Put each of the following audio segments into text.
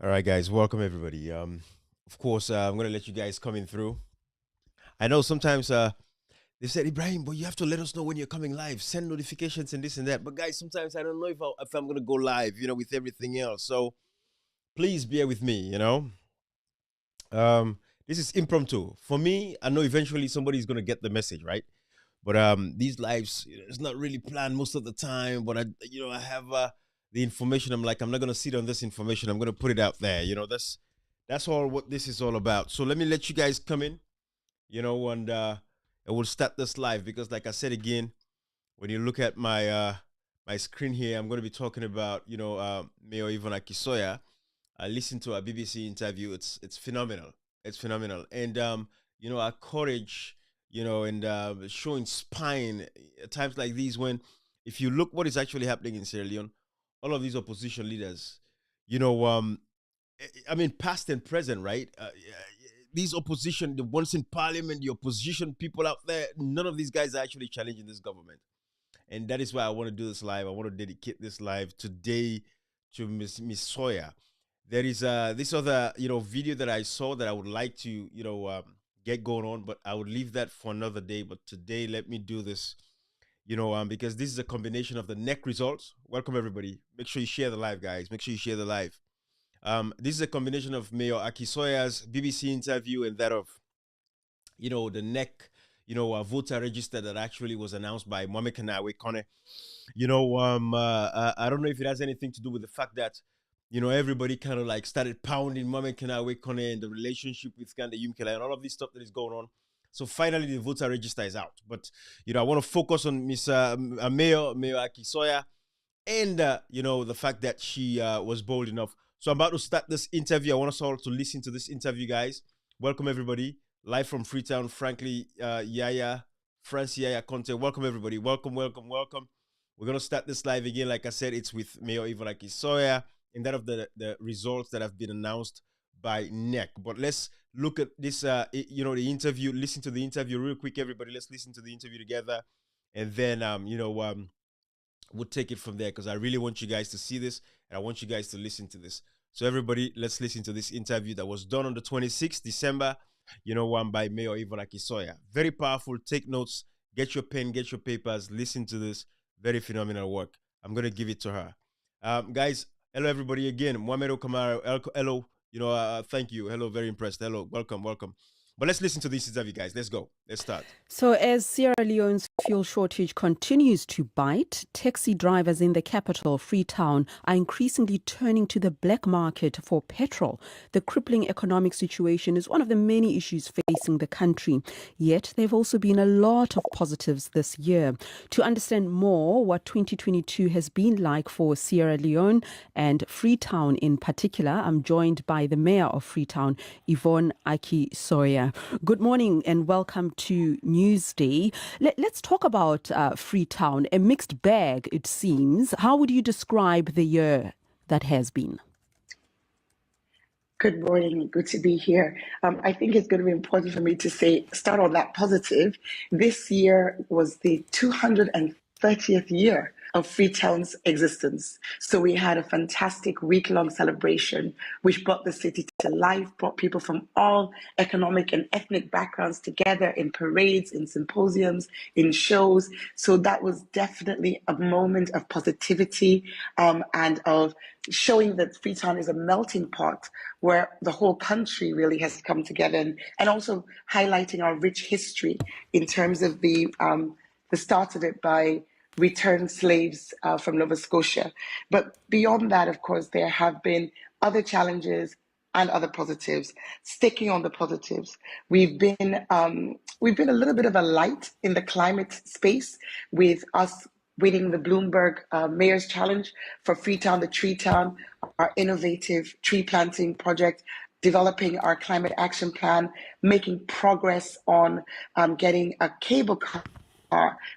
All right, guys, welcome everybody. Of course, I'm gonna let you guys come in through. I know sometimes they said, Ibrahim, but you have to let us know when you're coming live. Send notifications and this and that. But guys, sometimes I don't know if I'm gonna go live, with everything else. So please bear with me. Um, this is impromptu for me. I know eventually somebody's gonna get the message, right? But these lives, it's not really planned most of the time. But I have the information. I'm like, I'm not gonna sit on this information. I'm gonna put it out there. That's all what this is all about. So let me let you guys come in. And we'll start this live because, like I said again, when you look at my screen here, I'm gonna be talking about Mayor Ivan Aki-Sawyerr. I listened to a BBC interview. It's phenomenal. It's phenomenal, and our courage, and showing spine at times like these. When if you look what is actually happening in Sierra Leone, all of these opposition leaders, you know, I mean, past and present, right? These opposition, the ones in parliament, the opposition people out there, none of these guys are actually challenging this government, and that is why I want to do this live. I want to dedicate this live today to Miss Sawyer. There is this other video that I saw that I would like to get going on, but I would leave that for another day. But today, let me do this. Because this is a combination of the NEC results. Welcome everybody. Make sure you share the live, guys. Make sure you share the live. This is a combination of Mayor Aki-Sawyerr's BBC interview and that of the NEC voter register that actually was announced by Mohamed Kanawe Kone. I don't know if it has anything to do with the fact that everybody kind of like started pounding Mohamed Kanawe Kone and the relationship with Kande Yumkela and all of this stuff that is going on. So finally, the voter register is out. But I want to focus on Miss Mayor Aki-Sawyerr, and the fact that she was bold enough. So I'm about to start this interview. I want us all to listen to this interview, guys. Welcome everybody, live from Freetown. Frankly, Yaya Conte. Welcome everybody. Welcome, welcome, welcome. We're gonna start this live again. Like I said, it's with Mayor Ivan Aki-Sawyerr and that of the results that have been announced by NEC. But let's look at this. The interview. Listen to the interview real quick, everybody. Let's listen to the interview together, and then we'll take it from there because I really want you guys to see this and I want you guys to listen to this. So everybody, let's listen to this interview that was done on the 26th December, by Mayor Ivan Aki-Sawyerr. Very powerful. Take notes. Get your pen, get your papers. Listen to this. Very phenomenal work. I'm going to give it to her. Guys, hello everybody again. Mohamed Okamara, hello. Thank you. Hello, very impressed. Hello, welcome, welcome. But let's listen to this interview, guys. Let's go. Let's start. So as Sierra Leone's fuel shortage continues to bite, taxi drivers in the capital, Freetown, are increasingly turning to the black market for petrol. The crippling economic situation is one of the many issues facing the country. Yet there have also been a lot of positives this year. To understand more what 2022 has been like for Sierra Leone and Freetown in particular, I'm joined by the Mayor of Freetown, Yvonne Aki-Sawyerr. Good morning and welcome to Newsday. Let's talk about Freetown, a mixed bag it seems. How would you describe the year that has been? Good morning. Good to be here. I think it's going to be important for me to start on that positive. This year was the 230th year of Freetown's existence. So we had a fantastic week-long celebration, which brought the city to life, brought people from all economic and ethnic backgrounds together in parades, in symposiums, in shows. So that was definitely a moment of positivity and of showing that Freetown is a melting pot where the whole country really has come together, and also highlighting our rich history in terms of the start of it by returned slaves from Nova Scotia. But beyond that, of course, there have been other challenges and other positives. Sticking on the positives, we've been a little bit of a light in the climate space with us winning the Bloomberg Mayor's Challenge for Freetown, the Tree Town, our innovative tree planting project, developing our climate action plan, making progress on getting a cable car,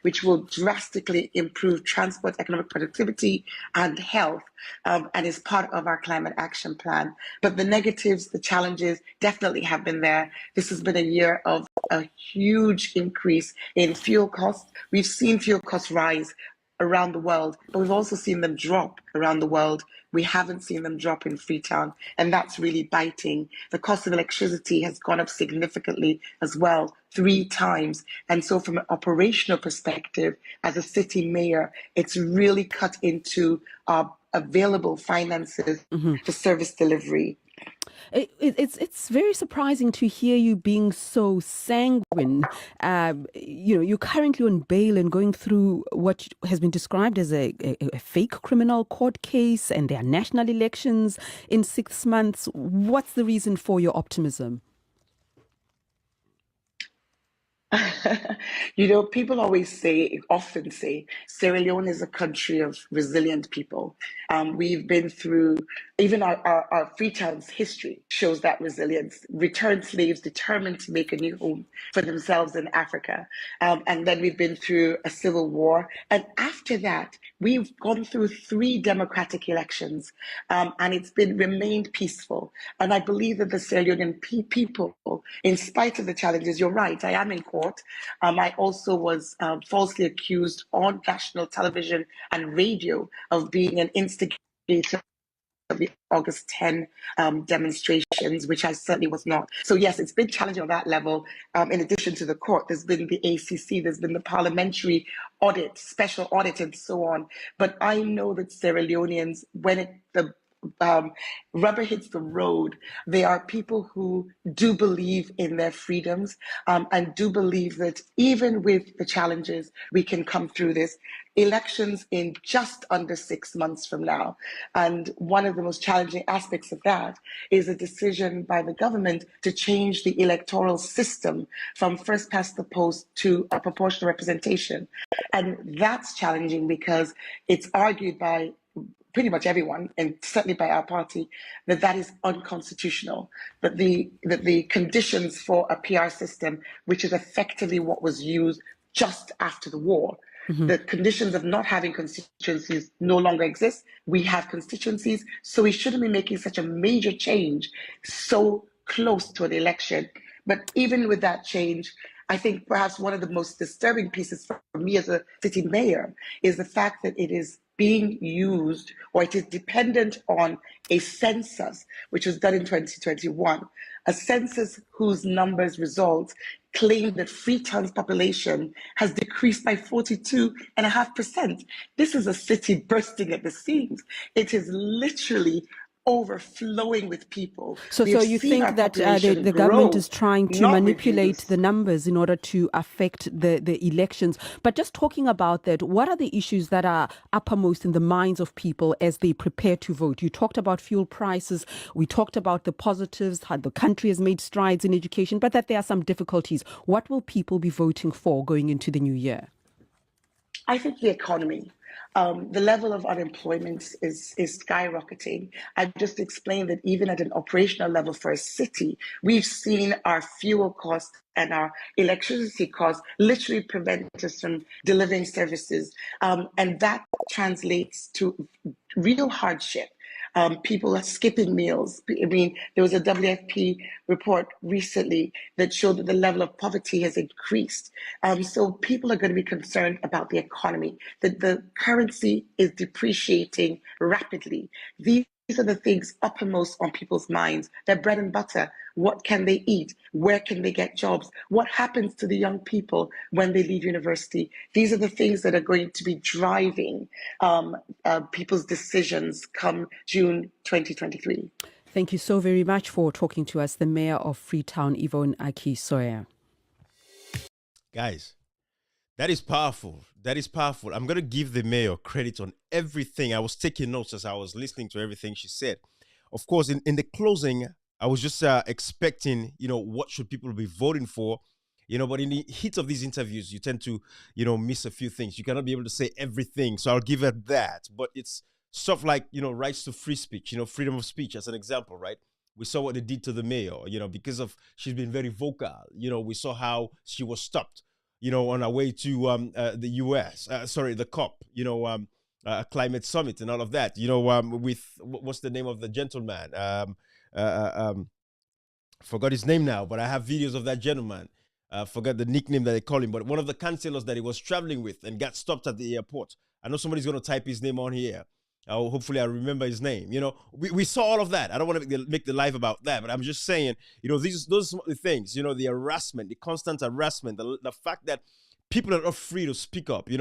which will drastically improve transport, economic productivity, and health, and is part of our climate action plan. But the negatives, the challenges definitely have been there. This has been a year of a huge increase in fuel costs. We've seen fuel costs rise around the world, but we've also seen them drop around the world. We haven't seen them drop in Freetown, and that's really biting. The cost of electricity has gone up significantly as well, 3 times. And so from an operational perspective, as a city mayor, it's really cut into our available finances for service delivery. It's very surprising to hear you being so sanguine. You're currently on bail and going through what has been described as a fake criminal court case, and there are national elections in 6 months. What's the reason for your optimism? People often say, Sierra Leone is a country of resilient people. We've been through, even our Freetown's history shows that resilience. Returned slaves determined to make a new home for themselves in Africa. And then we've been through a civil war. And after that, we've gone through 3 democratic elections, and it's remained peaceful. And I believe that the Sierra Leonean people, in spite of the challenges, you're right, I am in court. I also was falsely accused on national television and radio of being an instigator of the August 10 demonstrations, which I certainly was not. So yes, it's been challenging on that level. In addition to the court, there's been the ACC, there's been the parliamentary audit, special audit, and so on. But I know that Sierra Leoneans, when the rubber hits the road, they are people who do believe in their freedoms, and do believe that even with the challenges, we can come through this. Elections in just under 6 months from now. And one of the most challenging aspects of that is a decision by the government to change the electoral system from first past the post to a proportional representation. And that's challenging because it's argued by pretty much everyone, and certainly by our party, that is unconstitutional. That the conditions for a PR system, which is effectively what was used just after the war, the conditions of not having constituencies no longer exist. We have constituencies, so we shouldn't be making such a major change so close to an election. But even with that change, I think perhaps one of the most disturbing pieces for me as a city mayor is the fact that it is being used, or it is dependent on a census, which was done in 2021, a census whose numbers results claim that Freetown's population has decreased by 42.5%. This is a city bursting at the seams. It is literally overflowing with people. So you think that the government is trying to manipulate the numbers in order to affect the elections? But just talking about that, what are the issues that are uppermost in the minds of people as they prepare to vote? You talked about fuel prices. We talked about the positives, how the country has made strides in education, but that there are some difficulties. What will people be voting for going into the new year? I think the economy. The level of unemployment is skyrocketing. I've just explained that even at an operational level for a city, we've seen our fuel costs and our electricity costs literally prevent us from delivering services. And that translates to real hardship. People are skipping meals. I mean, there was a WFP report recently that showed that the level of poverty has increased. So people are going to be concerned about the economy, that the currency is depreciating rapidly. These are the things uppermost on people's minds. Their bread and butter. What can they eat? Where can they get jobs? What happens to the young people when they leave university? These are the things that are going to be driving people's decisions come June 2023. Thank you so very much for talking to us, the Mayor of Freetown, Yvonne Aki-Sawyerr. Guys, that is powerful. That is powerful. I'm going to give the mayor credit on everything. I was taking notes as I was listening to everything she said. Of course, in the closing, I was just expecting, what should people be voting for? But in the heat of these interviews, you tend to, miss a few things. You cannot be able to say everything. So I'll give her that. But it's stuff like, rights to free speech, freedom of speech as an example, right? We saw what they did to the mayor, because of she's been very vocal. We saw how she was stopped, on her way to the US, the COP, climate summit and all of that, with what's the name of the gentleman? Forgot his name now, but I have videos of that gentleman. Forgot the nickname that they call him, but one of the councillors that he was traveling with and got stopped at the airport I know somebody's going to type his name on here. Hopefully I remember his name. You know, we saw all of that. I don't want to make the live about that, but I'm just saying, you know, those are the things, you know, the harassment, the constant harassment, the fact that people are not free to speak up. It's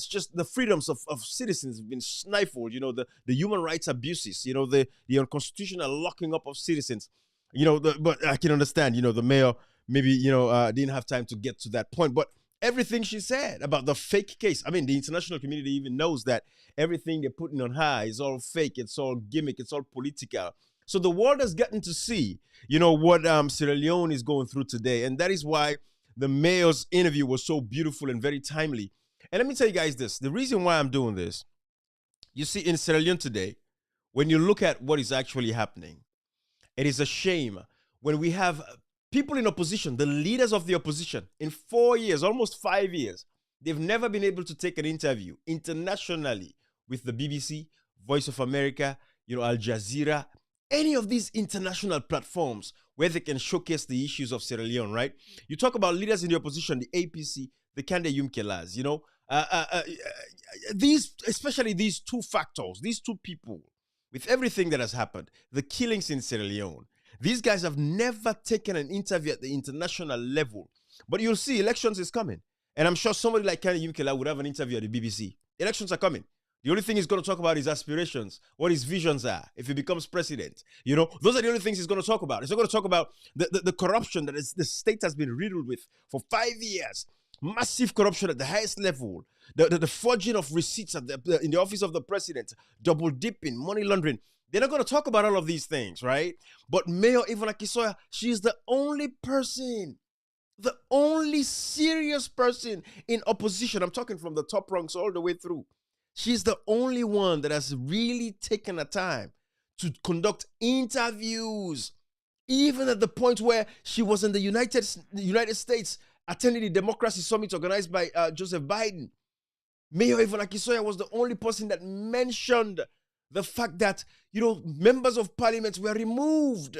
just the freedoms of citizens have been stifled. You know, the human rights abuses. You know, the unconstitutional locking up of citizens. You know, but I can understand. You know, the mayor maybe didn't have time to get to that point. But everything she said about the fake case. I mean, the international community even knows that everything they're putting on her is all fake. It's all gimmick. It's all political. So the world has gotten to see, you know, what Sierra Leone is going through today, and that is why the mayor's interview was so beautiful and very timely. And let me tell you guys this. The reason why I'm doing this, you see, in Sierra Leone today, when you look at what is actually happening, it is a shame when we have people in opposition, the leaders of the opposition, in 4 years, almost 5 years, they've never been able to take an interview internationally with the BBC, Voice of America, you know, Al Jazeera, any of these international platforms where they can showcase the issues of Sierra Leone, right? You talk about leaders in the opposition, the APC, the Kande Yumkelas, you know, especially these two factors, these two people, with everything that has happened, the killings in Sierra Leone, these guys have never taken an interview at the international level. But you'll see, elections is coming. And I'm sure somebody like Kande Yumkela would have an interview at the BBC. Elections are coming. The only thing he's going to talk about is aspirations, what his visions are, if he becomes president. You know, those are the only things he's going to talk about. He's not going to talk about the corruption that the state has been riddled with for 5 years. Massive corruption at the highest level. The forging of receipts in the office of the president. Double dipping, money laundering. They're not going to talk about all of these things, right? But Mayor Yvonne Aki-Sawyerr, she's the only person, the only serious person in opposition. I'm talking from the top ranks all the way through. She's the only one that has really taken the time to conduct interviews, even at the point where she was in the United States attending the Democracy Summit organized by Joseph Biden. Mayor Yvonne Aki-Sawyerr was the only person that mentioned the fact that, you know, members of parliament were removed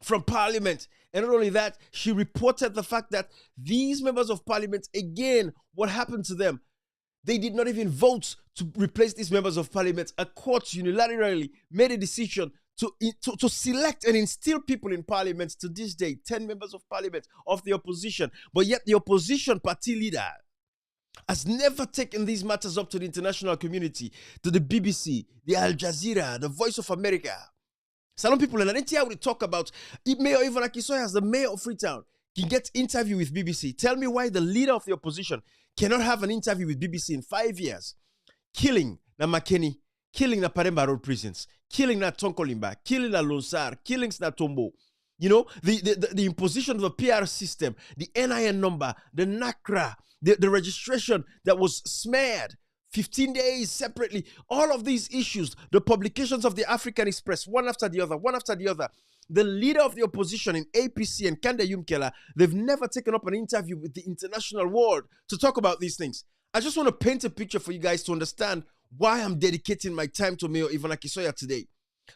from parliament. And not only that, she reported the fact that these members of parliament, again, what happened to them? They did not even vote to replace these members of parliament. A court unilaterally made a decision to select and instill people in parliament to this day, 10 members of parliament of the opposition. But yet the opposition party leader has never taken these matters up to the international community, to the BBC, the Al Jazeera, the Voice of America. Some people in Nigeria will talk about Mayor Yvonne Aki-Sawyerr as the mayor of Freetown. He gets interview with BBC. Tell me why the leader of the opposition cannot have an interview with BBC in 5 years. Killing na Makeni, killing na Paremba Road prisons, killing na Tonkolimba, killing na Lonsar, killings na Tombo. You know, the imposition of the PR system, the NIN number, the NACRA, the registration that was smeared, 15 days separately, all of these issues, the publications of the African Express, one after the other, one after the other. The leader of the opposition in APC and Kande Yumkela, they've never taken up an interview with the international world to talk about these things. I just want to paint a picture for you guys to understand why I'm dedicating my time to Mayor Yvonne Aki-Sawyerr today.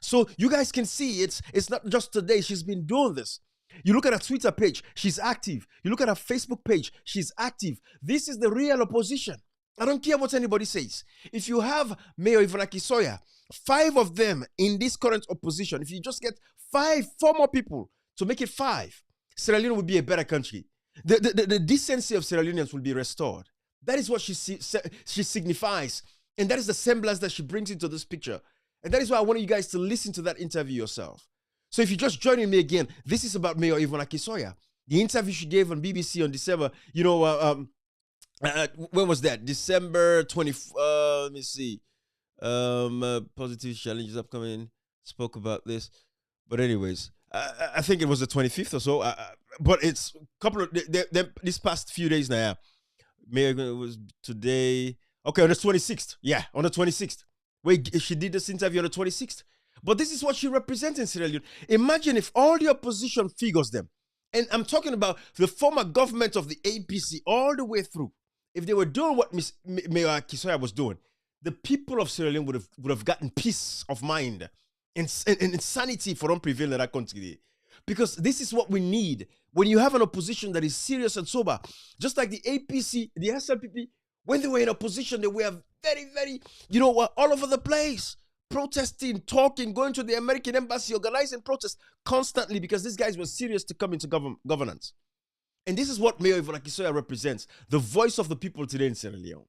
So you guys can see it's not just today. She's been doing this. You look at her Twitter page, she's active. You look at her Facebook page, she's active. This is the real opposition. I don't care what anybody says. If you have Mayor Yvonne Aki-Sawyerr, 5 of them in this current opposition, if you just get 4 more people to make it 5, Sierra Leone will be a better country. The decency of Sierra Leoneans will be restored. That is what she signifies. And that is the semblance that she brings into this picture. And that is why I want you guys to listen to that interview yourself. So if you're just joining me again, this is about Mayor Yvonne Aki-Sawyerr. The interview she gave on BBC on December, when was that? December 20, let me see. Positive challenges upcoming, spoke about this. But anyways, I think it was the 25th or so. But it's a couple of, this past few days now. Maybe it was today. Okay, on the 26th. Yeah, on the 26th. Wait, she did this interview on the 26th. But this is what she represents in Sierra Leone. Imagine if all the opposition figures them. And I'm talking about the former government of the APC all the way through. If they were doing what Mayor Aki-Sawyerr was doing, the people of Sierra Leone would have gotten peace of mind and sanity for them prevail in that country. Because this is what we need. When you have an opposition that is serious and sober, just like the APC, the SLPP, When they were in opposition, they were very, very, all over the place. Protesting, talking, going to the American embassy, organizing protests constantly because these guys were serious to come into governance. And this is what Mayor Yvonne Aki-Sawyerr represents, the voice of the people today in Sierra Leone.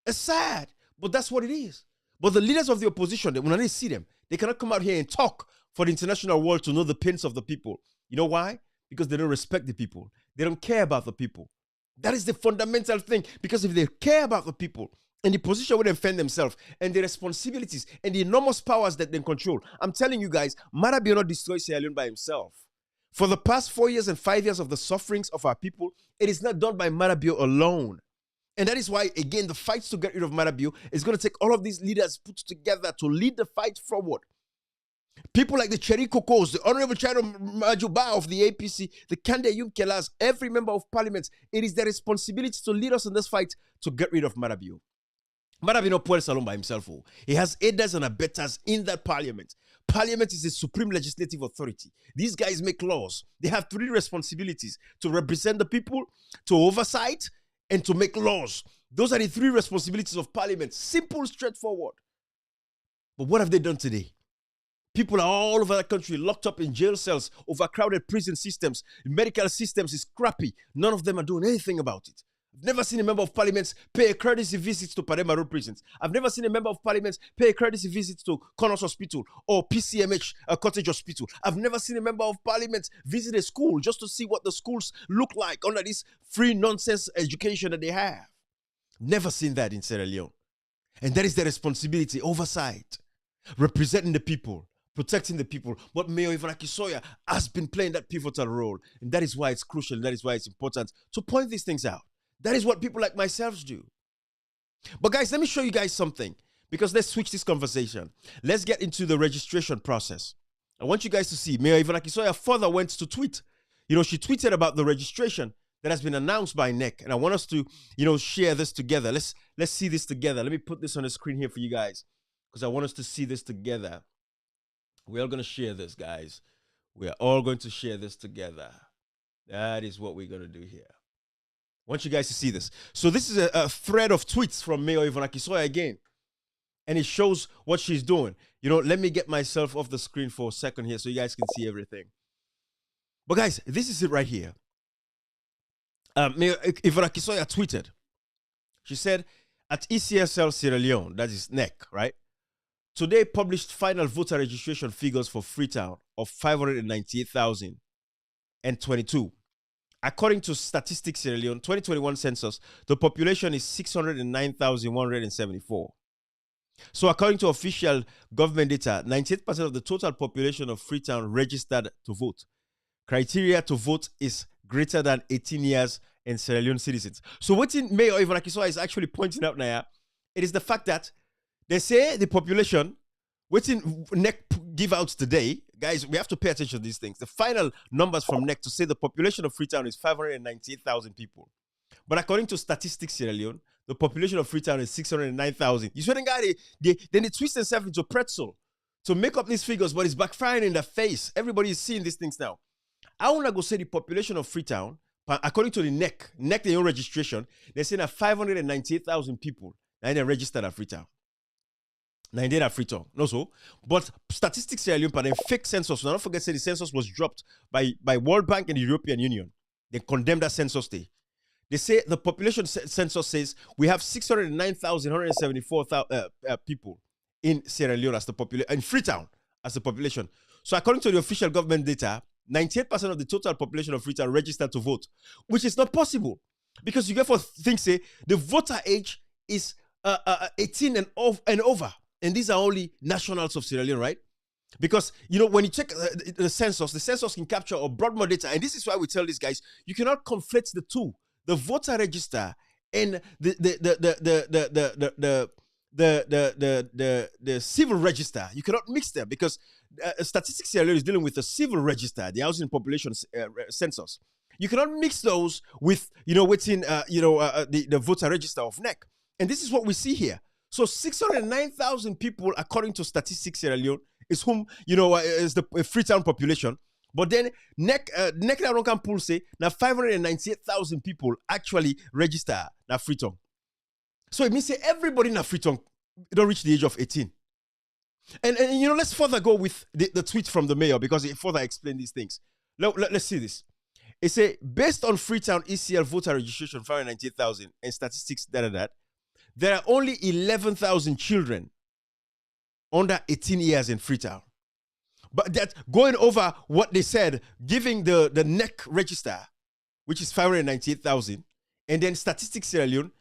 It's sad, but that's what it is. But the leaders of the opposition, when they see them, they cannot come out here and talk for the international world to know the pains of the people. You know why? Because they don't respect the people. They don't care about the people. That is the fundamental thing. Because if they care about the people and the position where they defend themselves and the responsibilities and the enormous powers that they control, I'm telling you guys, Marabio will not destroy Sierra Leone by himself. For the past 4 years and 5 years of the sufferings of our people, it is not done by Marabio alone. And that is why, again, the fight to get rid of Marabio is going to take all of these leaders put together to lead the fight forward. People like the Cherry Kokos, the Honorable Chiro Majuba of the APC, the Kande Yumkelas, every member of parliament, it is their responsibility to lead us in this fight to get rid of Marabio. Marabio no puede alone by himself. He has aiders and abettors in that parliament. Parliament is the supreme legislative authority. These guys make laws. They have 3 responsibilities: to represent the people, to oversight, and to make laws. Those are the 3 responsibilities of parliament. Simple, straightforward. But what have they done today? People are all over the country locked up in jail cells, overcrowded prison systems. Medical systems is crappy. None of them are doing anything about it. I've never seen a member of parliament pay a courtesy visit to Parema Road prisons. I've never seen a member of parliament pay a courtesy visit to Connors Hospital or PCMH, Cottage Hospital. I've never seen a member of parliament visit a school just to see what the schools look like under this free nonsense education that they have. Never seen that in Sierra Leone. And that is their responsibility, oversight, representing the people, protecting the people. But Mayor Yvonne Aki-Sawyerr has been playing that pivotal role. And that is why it's crucial. And that is why it's important to point these things out. That is what people like myself do. But guys, let me show you guys something. Because let's switch this conversation. Let's get into the registration process. I want you guys to see. Mayor Yvonne Aki-Sawyerr further went to tweet. She tweeted about the registration that has been announced by NEC. And I want us to, share this together. Let's see this together. Let me put this on the screen here for you guys. Because I want us to see this together. We're all going to share this, guys. We're all going to share this together. That is what we're going to do here. I want you guys to see this. So this is a thread of tweets from Mayor Yvonne Aki-Sawyerr again. And it shows what she's doing. Let me get myself off the screen for a second here so you guys can see everything. But guys, this is it right here. Mayor Yvonne Aki-Sawyerr tweeted. She said, at ECSL Sierra Leone, that is NEC, right? Today published final voter registration figures for Freetown of 598,022. According to Statistics Sierra Leone 2021 census, the population is 609,174. So according to official government data, 98% of the total population of Freetown registered to vote. Criteria to vote is greater than 18 years and Sierra Leone citizens. So what Mayor Yvonne Aki-Sawyerr is actually pointing out now, it is the fact that they say the population, what's in NEC give out today, guys, we have to pay attention to these things. The final numbers from NEC to say the population of Freetown is 598,000 people. But according to Statistics Sierra Leone, the population of Freetown is 609,000. You see the guy, then they twist themselves into pretzel to make up these figures, but it's backfiring in their face. Everybody is seeing these things now. I want to go say the population of Freetown, according to the NEC, their own registration, they're saying that 598,000 people and they're registered at Freetown. Now, they are Freetown. No, so. But Statistics Sierra Leone, but then fake census. Now, don't forget, the census was dropped by World Bank and the European Union. They condemned that census day. They say the population census says we have 609,174 people in Sierra Leone as the population, in Freetown as the population. So according to the official government data, 98% of the total population of Freetown registered to vote, which is not possible because you get for things say the voter age is 18 and over. And these are only nationals of Sierra Leone, right? Because, when you check the census can capture or Broadmoor data. And this is why we tell these guys, you cannot conflate the two. The voter register and the civil register. You cannot mix them because Statistics Sierra Leone is dealing with the civil register, the housing population census. You cannot mix those with, the voter register of NEC. And this is what we see here. So 609,000 people, according to Statistics Sierra Leone, is whom, is the Freetown population. But then NEC pool say now 598,000 people actually register now Freetown. So it means that everybody in Freetown don't reach the age of 18. And let's further go with the tweet from the mayor because it further explains these things. Let's see this. It says, based on Freetown ECL voter registration, 598,000 and statistics, there are only 11,000 children under 18 years in Freetown. But that going over what they said, giving the NEC register, which is 598,000, and then Statistics Sierra Leone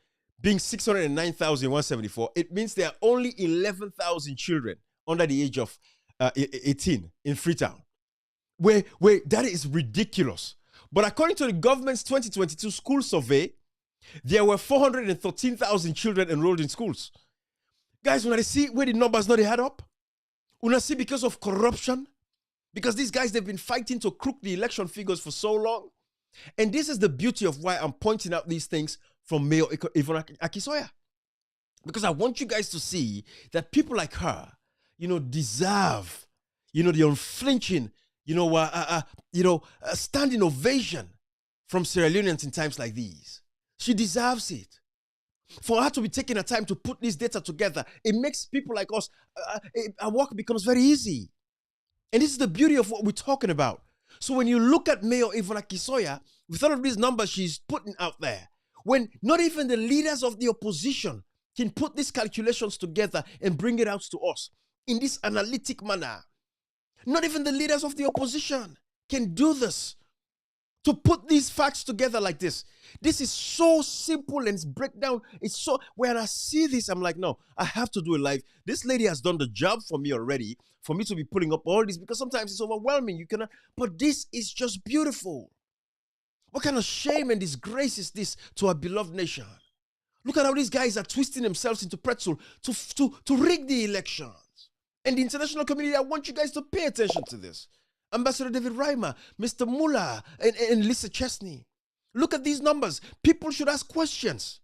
being 609,174, it means there are only 11,000 children under the age of 18 in Freetown. Where that is ridiculous. But according to the government's 2022 school survey, there were 413,000 children enrolled in schools. Guys, when I see where the numbers not add up, when I see because of corruption, because these guys, they've been fighting to crook the election figures for so long. And this is the beauty of why I'm pointing out these things from Mayor Yvonne Aki-Sawyerr. Because I want you guys to see that people like her, deserve, the unflinching, standing ovation from Sierra Leoneans in times like these. She deserves it. For her to be taking the time to put this data together, it makes people like us, our work becomes very easy. And this is the beauty of what we're talking about. So when you look at Mayor Yvonne Aki-Sawyerr, with all of these numbers she's putting out there, when not even the leaders of the opposition can put these calculations together and bring it out to us in this analytic manner, not even the leaders of the opposition can do this. To put these facts together like this. This is so simple and it's breakdown. It's so, when I see this, I'm like, no, I have to do it live. This lady has done the job for me already, for me to be putting up all this, because sometimes it's overwhelming. You cannot, but this is just beautiful. What kind of shame and disgrace is this to our beloved nation? Look at how these guys are twisting themselves into pretzel to rig the elections. And the international community, I want you guys to pay attention to this. Ambassador David Reimer, Mr. Muller, and Lisa Chesney. Look at these numbers. People should ask questions.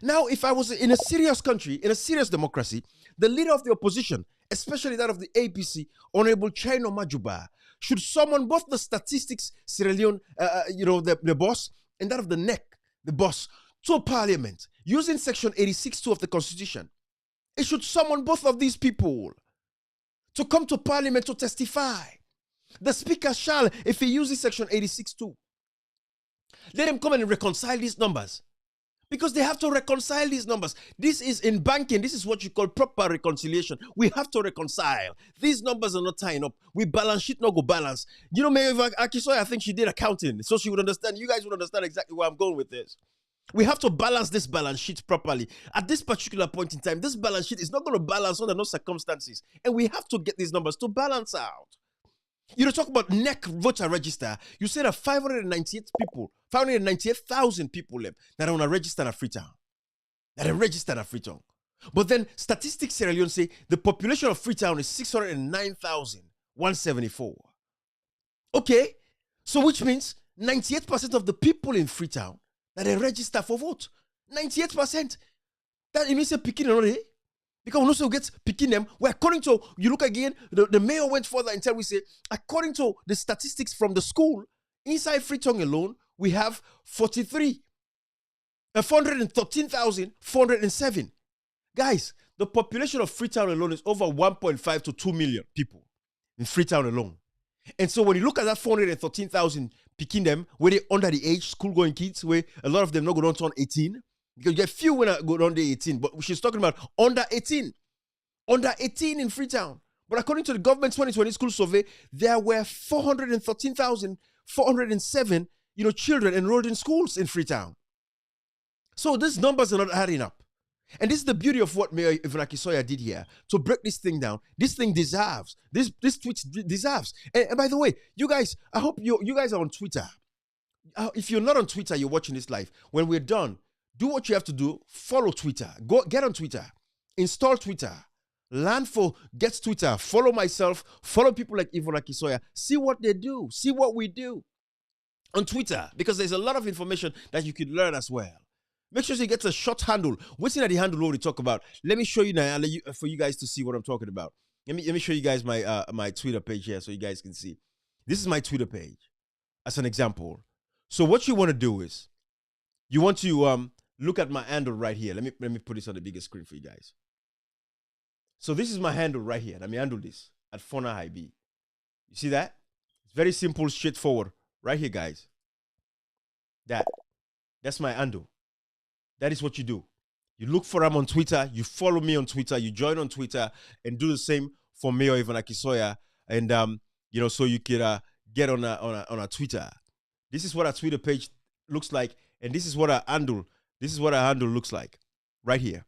Now, if I was in a serious country, in a serious democracy, the leader of the opposition, especially that of the APC, Honorable Chino Majuba, should summon both the Statistics Sierra Leone, the boss, and that of the NEC, the boss, to Parliament, using Section 86(2) of the Constitution. It should summon both of these people to come to Parliament to testify. The Speaker shall, if he uses Section 86(2), let him come and reconcile these numbers. Because they have to reconcile these numbers. This is in banking. This is what you call proper reconciliation. We have to reconcile. These numbers are not tying up. We balance sheet, not go balance. Mayor Aki-Sawyerr, I think she did accounting. So she would understand. You guys would understand exactly where I'm going with this. We have to balance this balance sheet properly. At this particular point in time, this balance sheet is not going to balance under no circumstances. And we have to get these numbers to balance out. Talk about NEC voter register. You say that 598,000 people that are on a register at Freetown. That are registered at Freetown. But then Statistics Sierra Leone say the population of Freetown is 609,174. Okay, so which means 98% of the people in Freetown that are registered for vote. 98%. That means a picking already. Because we also get picking them. Well, according to, you look again, the mayor went further until we say, according to the statistics from the school, inside Freetown alone, we have 413,407. Guys, the population of Freetown alone is over 1.5 to 2 million people in Freetown alone. And so when you look at that 413,000 picking them, where they under the age, school-going kids, where a lot of them not going to turn 18, because you get few when I go under 18, but she's talking about under 18. Under 18 in Freetown. But according to the government 2020 school survey, there were 413,407, children enrolled in schools in Freetown. So these numbers are not adding up. And this is the beauty of what Mayor Yvonne Aki-Sawyerr did here. To break this thing down, this thing deserves. This tweet deserves. And by the way, you guys, I hope you guys are on Twitter. If you're not on Twitter, you're watching this live. When we're done, do what you have to do. Follow Twitter. Get on Twitter. Install Twitter. Get Twitter. Follow myself. Follow people like Yvonne Aki-Sawyerr. See what they do. See what we do on Twitter. Because there's a lot of information that you could learn as well. Make sure you get a short handle. What's in the handle we talk about? Let me show you now for you guys to see what I'm talking about. Let me show you guys my Twitter page here so you guys can see. This is my Twitter page as an example. So what you want to do is you want to look at my handle right here. Let me put this on the biggest screen for you guys. So this is my handle right here. Let me handle this at Fona High B. You see that? It's very simple, straightforward. Right here, guys. That's my handle. That is what you do. You look for him on Twitter. You follow me on Twitter. You join on Twitter and do the same for me or even Aki-Sawyerr. And so you could get on a Twitter. This is what our Twitter page looks like, and this is what our handle. This is what our handle looks like, right here.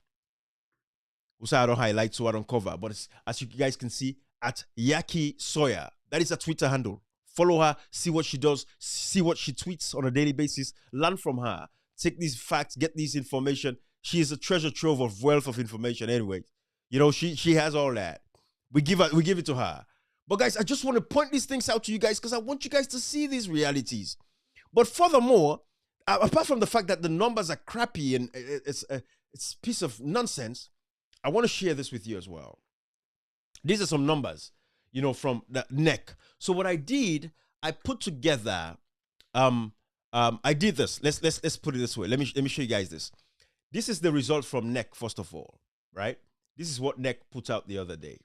Also, I don't highlight, so I don't cover. But it's, as you guys can see, at Aki-Sawyerr. That is a Twitter handle. Follow her, see what she does, see what she tweets on a daily basis. Learn from her. Take these facts, get these information. She is a treasure trove of wealth of information. Anyway, she has all that. We give it to her. But guys, I just want to point these things out to you guys because I want you guys to see these realities. But furthermore, apart from the fact that the numbers are crappy and it's a piece of nonsense, I want to share this with you as well. These are some numbers, from the NEC. So what I did, I put together, I did this. Let's put it this way. Let me show you guys this. This is the result from NEC, first of all, right? This is what NEC put out the other day.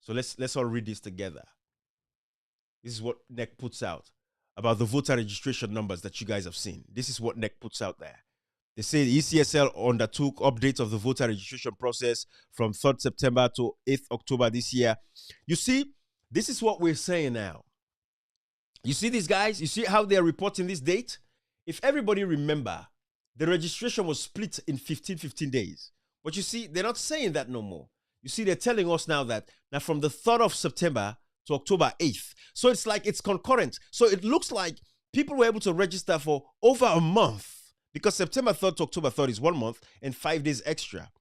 So let's all read this together. This is what NEC puts out about the voter registration numbers that you guys have seen. This is what NEC puts out there. They say the ECSL undertook updates of the voter registration process from 3rd September to 8th October this year. You see, this is what we're saying now. You see these guys? You see how they're reporting this date? If everybody remember, the registration was split in 15 days. But you see, they're not saying that no more. You see, they're telling us now that from the 3rd of September to October 8th. So it's like it's concurrent. So it looks like people were able to register for over a month. Because September 3rd to October 3rd is 1 month and 5 days extra.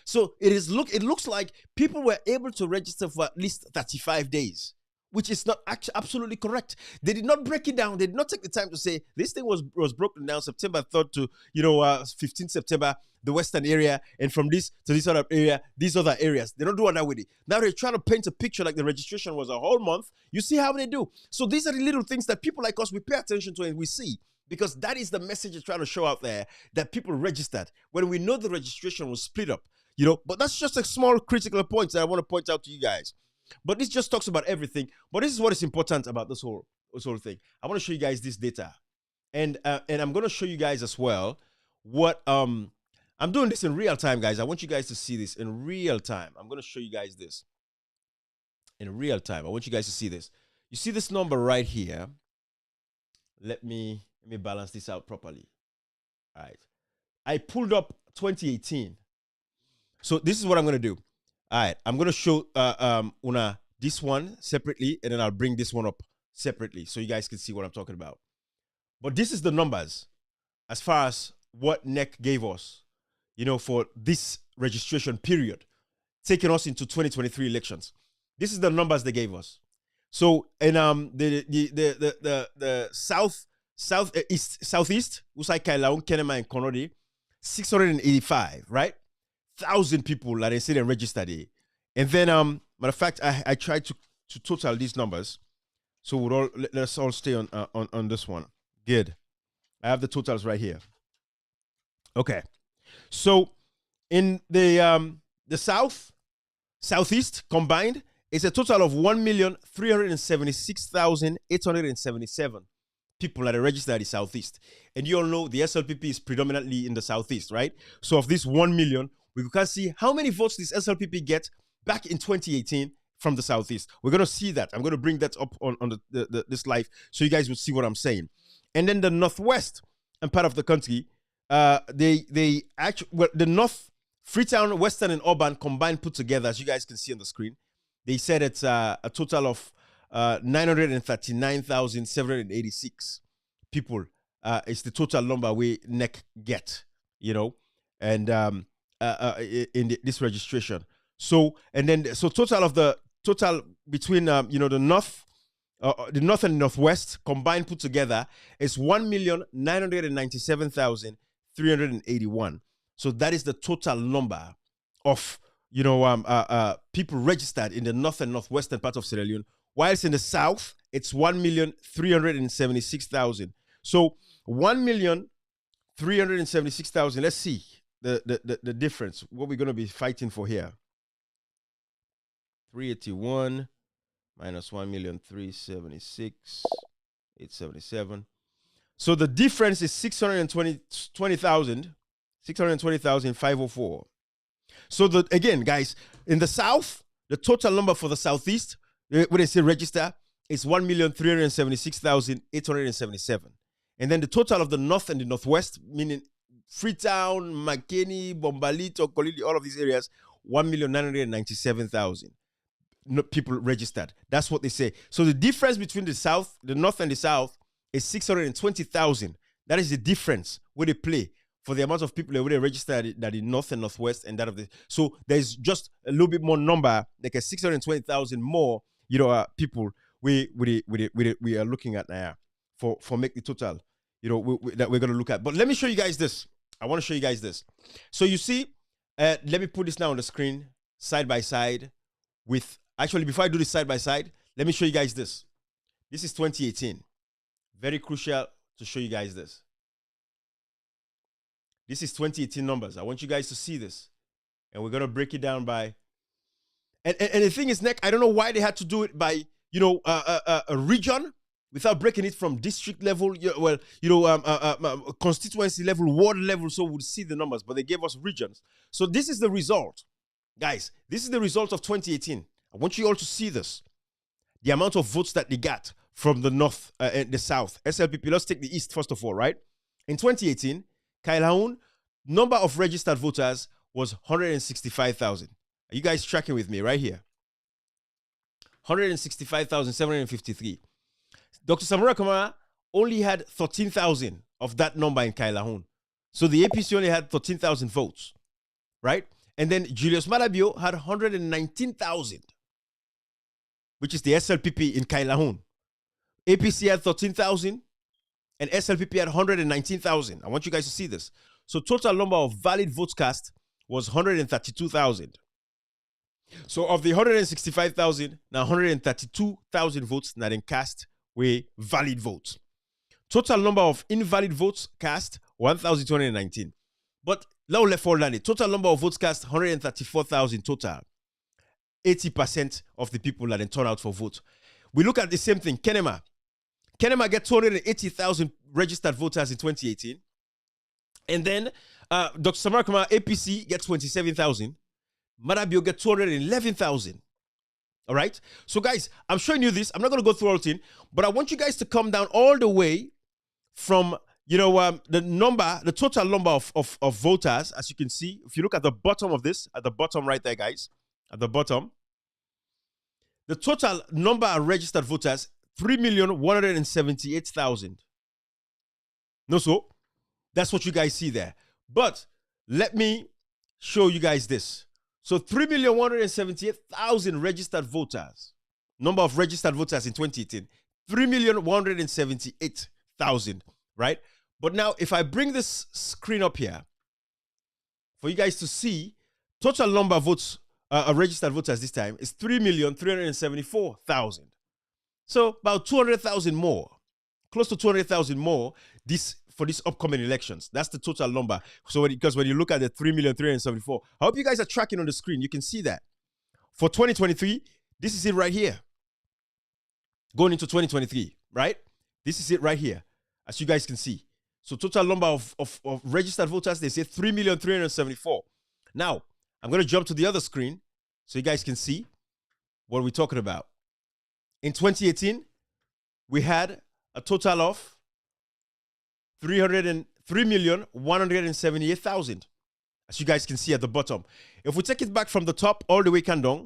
So it looks like people were able to register for at least 35 days, which is not absolutely correct. They did not break it down. They did not take the time to say this thing was broken down September 3rd to 15th September, the western area, and from this to this other area, these other areas. They don't do that with it. Now they're trying to paint a picture like the registration was a whole month. You see how they do. So these are the little things that people like us, we pay attention to and we see. Because that is the message they're trying to show out there, that people registered when we know the registration was split up, But that's just a small critical point that I want to point out to you guys. But this just talks about everything. But this is what is important about this whole thing. I want to show you guys this data. And I'm going to show you guys as well what I'm doing this in real time, guys. I want you guys to see this in real time. I'm going to show you guys this in real time. I want you guys to see this. You see this number right here. Let me balance this out properly. All right. I pulled up 2018. So this is what I'm going to do. All right. I'm going to show Una this one separately, and then I'll bring this one up separately so you guys can see what I'm talking about. But this is the numbers as far as what NEC gave us, for this registration period, taking us into 2023 elections. This is the numbers they gave us. So in the southeast, Usai Kailaun, Kenema, and Konodi, 685, right? 1,000 people that they say they registered it. And then, matter of fact, I tried to total these numbers. So let's all stay on this one. Good. I have the totals right here. Okay. So in the southeast combined, it's a total of 1,376,877 people that are registered in the southeast. And you all know the SLPP is predominantly in the southeast, right? So of this 1 million, we can see how many votes this SLPP get back in 2018 from the southeast. We're going to see that. I'm going to bring that up on this live so you guys will see what I'm saying. And then the northwest and part of the country, the North, Freetown, Western, and Urban combined put together, as you guys can see on the screen, they said it's a total of 939,786 people. It's the total number we NEC get, and in this registration. So total between the north and northwest combined put together is 1,997,381. So that is the total number of people registered in the north and northwestern part of Sierra Leone. Whilst in the south, it's 1,376,000. So 376,000. Let's see the difference. What we're going to be fighting for here. 381 minus 1,376,877. So the difference is 620,504. So again, guys, in the South, the total number for the Southeast, when they say register, is 1,376,877. And then the total of the North and the Northwest, meaning Freetown, McKinney, Bombalito, Kolili, all of these areas, 1,997,000 people registered. That's what they say. So the difference between the North and the South is 620,000. That is the difference where they play for the amount of people that they registered that in North and Northwest and that of the. So there's just a little bit more number, like a 620,000 more, people we are looking at now for make the total, that we're going to look at. But let me show you guys this. I want to show you guys this. So you see, let me put this now on the screen side by side with. Actually, before I do this side by side, let me show you guys this. This is 2018. Very crucial to show you guys this. This is 2018 numbers. I want you guys to see this. And we're going to break it down by... And the thing is, NEC, I don't know why they had to do it by, a region without breaking it from district level, constituency level, ward level, so we'd see the numbers. But they gave us regions. So this is the result. Guys, this is the result of 2018. I want you all to see this. The amount of votes that they got from the North and the South. SLPP, let's take the East first of all, right? In 2018, Kailaun, number of registered voters was 165,000. Are you guys tracking with me right here? 165,753. Dr. Samura Kamara only had 13,000 of that number in Kailaun. So the APC only had 13,000 votes, right? And then Julius Malabio had 119,000, which is the SLPP in Kailaun. APC had 13,000 and SLPP had 119,000. I want you guys to see this. So total number of valid votes cast was 132,000. So of the 165,000, now 132,000 votes that then cast were valid votes. Total number of invalid votes cast, 1,219. But now left for landed. Total number of votes cast, 134,000 total. 80% of the people that then turn out for vote. We look at the same thing. Kenema. Kenema get 280,000 registered voters in 2018. And then Dr. Samara Kamara, APC, gets 27,000. Madabio get 211,000. All right? So, guys, I'm showing you this. I'm not going to go through all the thing, but I want you guys to come down all the way from, the total number of voters, as you can see. If you look at the bottom of this, at the bottom right there, guys, at the bottom, the total number of registered voters, 3,178,000. No, so that's what you guys see there. But let me show you guys this. So 3,178,000 registered voters. Number of registered voters in 2018. 3,178,000, right? But now, if I bring this screen up here for you guys to see, total number of votes, registered voters this time is 3,374,000. So about 200,000 more, close to 200,000 more for these upcoming elections. That's the total number. So because when you look at the 3,374,000, I hope you guys are tracking on the screen. You can see that. For 2023, this is it right here. Going into 2023, right? This is it right here, as you guys can see. So total number of registered voters, they say 3,374,000. Now, I'm going to jump to the other screen so you guys can see what we're talking about. In 2018, we had a total of 3,178,000, as you guys can see at the bottom. If we take it back from the top all the way down,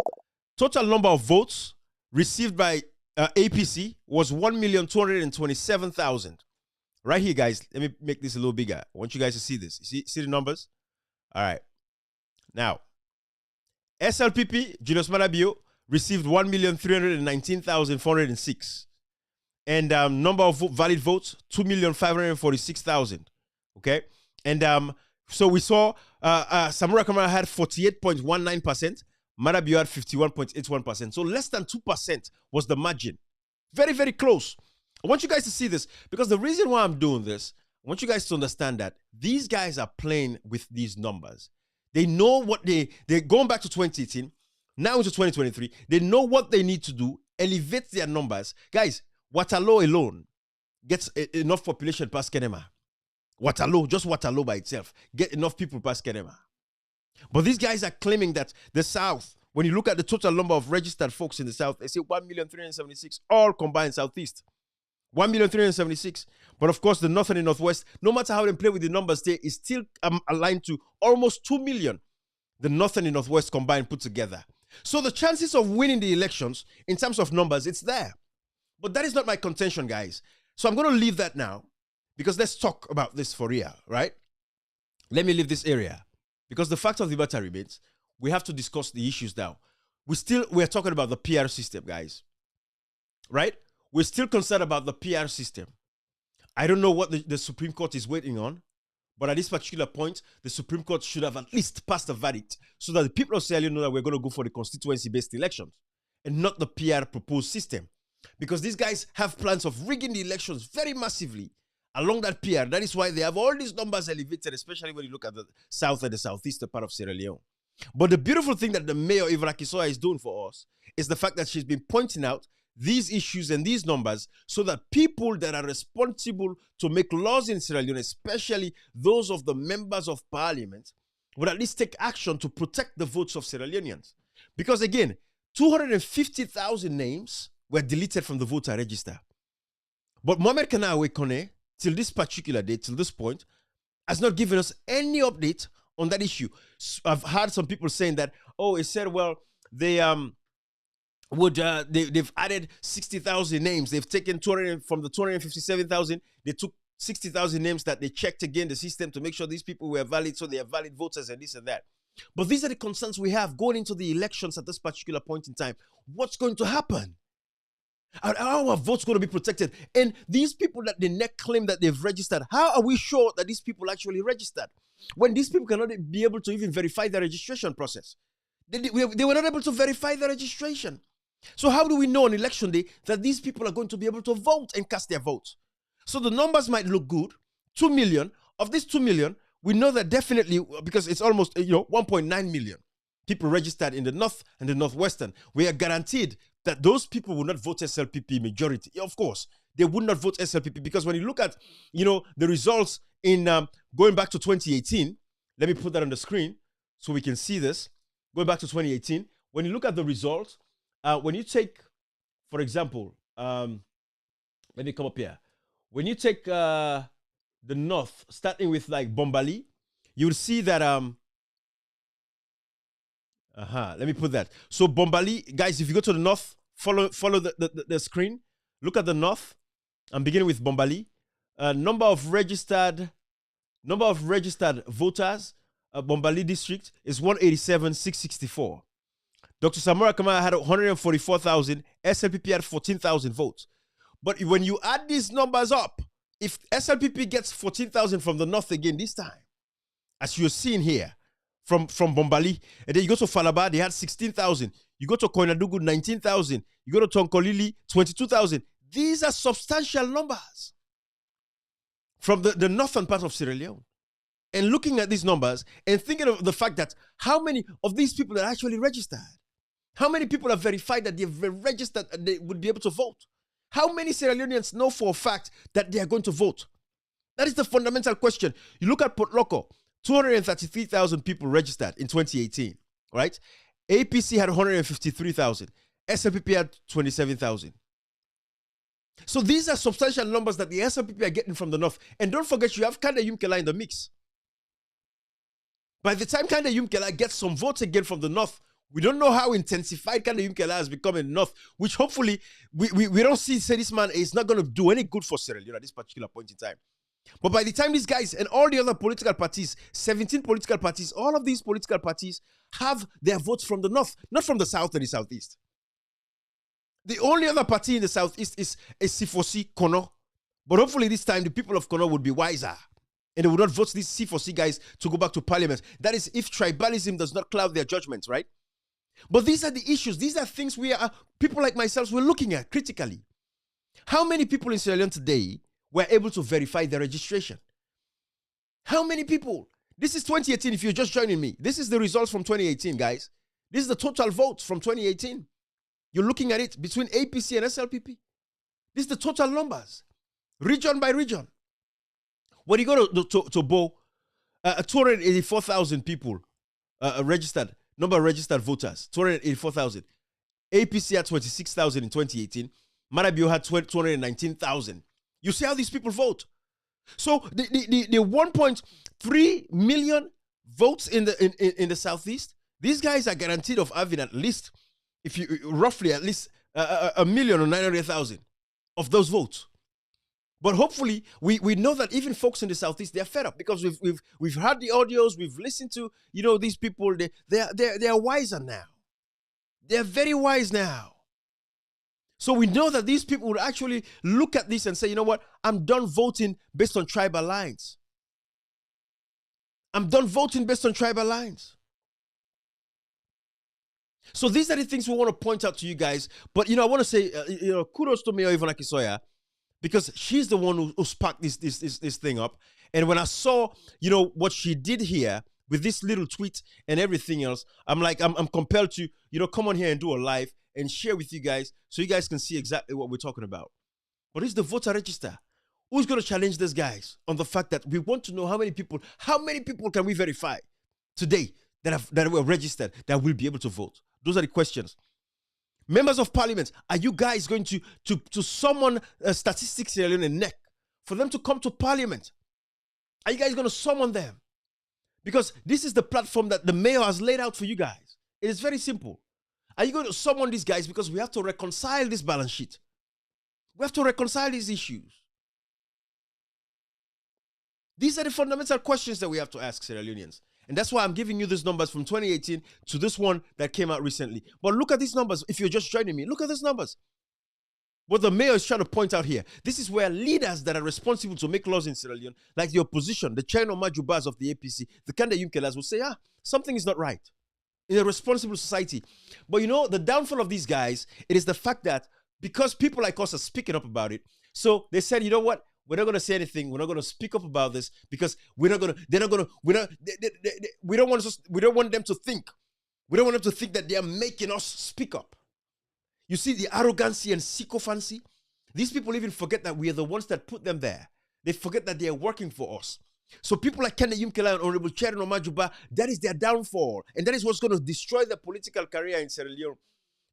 total number of votes received by APC was 1,227,000. Right here, guys. Let me make this a little bigger. I want you guys to see this. You see the numbers? All right. Now, SLPP, Julius Malabio, received 1,319,406. And number of valid votes, 2,546,000. Okay? And so we saw Samura Kamara had 48.19%. Malabio had 51.81%. So less than 2% was the margin. Very, very close. I want you guys to see this because the reason why I'm doing this, I want you guys to understand that these guys are playing with these numbers. They know what they're going back to 2018, now into 2023. They know what they need to do, elevate their numbers. Guys, Waterloo alone gets enough population past Kenema. Waterloo, just Waterloo by itself, get enough people past Kenema. But these guys are claiming that the South, when you look at the total number of registered folks in the South, they say 1,376,000, all combined Southeast. 1,376,000. But of course, the North and the Northwest, no matter how they play with the numbers there, is still aligned to almost 2 million. The North and the Northwest combined put together. So the chances of winning the elections in terms of numbers, it's there. But that is not my contention, guys. So I'm going to leave that now because let's talk about this for real, right? Let me leave this area because the fact of the matter remains, we have to discuss the issues now. We're talking about the PR system, guys, right? We're still concerned about the PR system. I don't know what the Supreme Court is waiting on, but at this particular point, the Supreme Court should have at least passed a verdict so that the people of Sierra Leone know that we're going to go for the constituency-based elections and not the PR proposed system. Because these guys have plans of rigging the elections very massively along that PR. That is why they have all these numbers elevated, especially when you look at the south and the southeastern part of Sierra Leone. But the beautiful thing that the mayor, Aki-Sawyerr, is doing for us is the fact that she's been pointing out these issues and these numbers so that people that are responsible to make laws in Sierra Leone, especially those of the members of parliament, would at least take action to protect the votes of Sierra Leoneans. Because again, 250,000 names were deleted from the voter register. But Mohamed Kanawe Kone, till this particular day, till this point, has not given us any update on that issue. I've heard some people saying that, oh, it said, well, they've added 60,000 names. They've taken 200 from the 257,000. They took 60,000 names that they checked again the system to make sure these people were valid, so they are valid voters and this and that. But these are the concerns we have going into the elections at this particular point in time. What's going to happen? How are votes going to be protected? And these people that the NEC claim that they've registered, how are we sure that these people actually registered? When these people cannot be able to even verify the registration process. They were not able to verify the registration. So how do we know on election day that these people are going to be able to vote and cast their votes? So the numbers might look good. 2 million. Of these 2 million, we know that definitely, because it's almost 1.9 million people registered in the North and the Northwestern. We are guaranteed that those people will not vote SLPP majority. Of course, they would not vote SLPP because when you look at, the results in going back to 2018, let me put that on the screen so we can see this. Going back to 2018, when you look at the results, when you take, for example, let me come up here. When you take the North, starting with like Bombali, you'll see that, let me put that. So Bombali, guys, if you go to the North, follow the screen. Look at the North. I'm beginning with Bombali. Number of registered voters, Bombali district is 187,664. Dr. Samora Kamara had 144,000. SLPP had 14,000 votes. But when you add these numbers up, if SLPP gets 14,000 from the North again this time, as you're seeing here, from Bombali, and then you go to Falaba, they had 16,000. You go to Koinadugu, 19,000. You go to Tonkolili, 22,000. These are substantial numbers from the northern part of Sierra Leone. And looking at these numbers and thinking of the fact that how many of these people are actually registered? How many people have verified that they've registered and they would be able to vote? How many Sierra Leoneans know for a fact that they are going to vote? That is the fundamental question. You look at Port Loko, 233,000 people registered in 2018, right? APC had 153,000. SLPP had 27,000. So these are substantial numbers that the SLPP are getting from the North. And don't forget, you have Kanda Yumkela in the mix. By the time Kanda Yumkela gets some votes again from the North, we don't know how intensified Kanda Yumkela has become in the North, which hopefully we don't see say this man is not going to do any good for Sierra Leone at this particular point in time. But by the time these guys and all the other political parties, 17 political parties, all of these political parties have their votes from the North, not from the South and the Southeast. The only other party in the Southeast is C4C Kono. But hopefully this time the people of Kono would be wiser. And they would not vote these C4C guys to go back to parliament. That is if tribalism does not cloud their judgments, right? But these are the issues. These are things people like myself, we're looking at critically. How many people in Sierra Leone today were able to verify their registration? How many people? This is 2018 if you're just joining me. This is the results from 2018, guys. This is the total votes from 2018. You're looking at it between APC and SLPP. This is the total numbers, region by region. When you go to Bo, 284,000 people registered, number of registered voters, 284,000. APC had 26,000 in 2018. Marabio had 219,000. You see how these people vote? So the 1.3 million votes in the Southeast, these guys are guaranteed of having at least, roughly at least 1,900,000 of those votes. But hopefully, we know that even folks in the Southeast, they're fed up because we've heard the audios, we've listened to, these people, they're wiser now. They're very wise now. So we know that these people would actually look at this and say, you know what, I'm done voting based on tribal lines. I'm done voting based on tribal lines. So these are the things we want to point out to you guys. But, I want to say, kudos to Mayor Aki-Sawyerr, because she's the one who sparked this thing up. And when I saw, what she did here with this little tweet and everything else, I'm like, I'm compelled to, come on here and do a live and share with you guys so you guys can see exactly what we're talking about. But it's the voter register. Who's going to challenge these guys on the fact that we want to know how many people can we verify today that were registered that will be able to vote? Those are the questions. Members of Parliament, are you guys going to summon Statistics Sierra Leone and NEC for them to come to Parliament? Are you guys going to summon them? Because this is the platform that the mayor has laid out for you guys. It is very simple. Are you going to summon these guys? Because we have to reconcile this balance sheet. We have to reconcile these issues. These are the fundamental questions that we have to ask Sierra Leoneans. And that's why I'm giving you these numbers from 2018 to this one that came out recently. But look at these numbers. If you're just joining me, look at these numbers. What the mayor is trying to point out here, this is where leaders that are responsible to make laws in Sierra Leone, like the opposition, the Chino Majubas of the APC, the Kanda Yumkelas will say, something is not right in a responsible society. But the downfall of these guys, it is the fact that because people like us are speaking up about it, so they said, you know what? We're not going to say anything. We're not going to speak up about this because we don't want them to think. We don't want them to think that they are making us speak up. You see the arrogancy and sycophancy? These people even forget that we are the ones that put them there. They forget that they are working for us. So people like Kende Yumkela and Honorable Cherno Majuba, that is their downfall. And that is what's going to destroy their political career in Sierra Leone.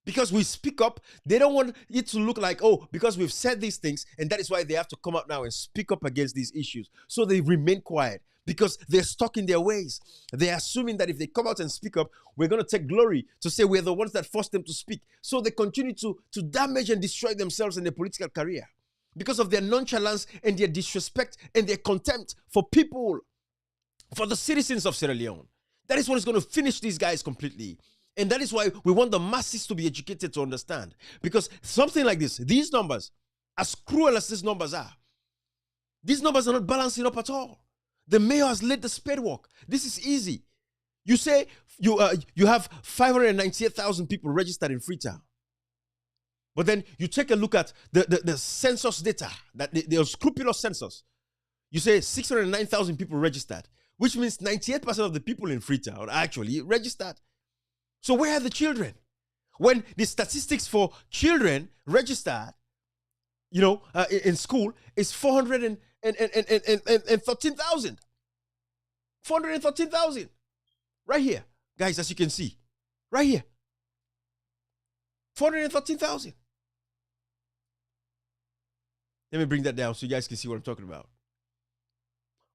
Because we speak up, they don't want it to look like, because we've said these things, and that is why they have to come out now and speak up against these issues. So they remain quiet because they're stuck in their ways. They're assuming that if they come out and speak up, we're going to take glory to say we're the ones that forced them to speak. So they continue to damage and destroy themselves in their political career because of their nonchalance and their disrespect and their contempt for people, for the citizens of Sierra Leone. That is what is going to finish these guys completely. And that is why we want the masses to be educated to understand. Because something like this, these numbers, as cruel as these numbers are not balancing up at all. The mayor has laid the spade work. This is easy. You say you have 598,000 people registered in Freetown. But then you take a look at the census data, that the scrupulous census. You say 609,000 people registered, which means 98% of the people in Freetown are actually registered. So where are the children? When the statistics for children registered, in school is 413,000. 413,000. Right here. Guys, as you can see. Right here. 413,000. Let me bring that down so you guys can see what I'm talking about.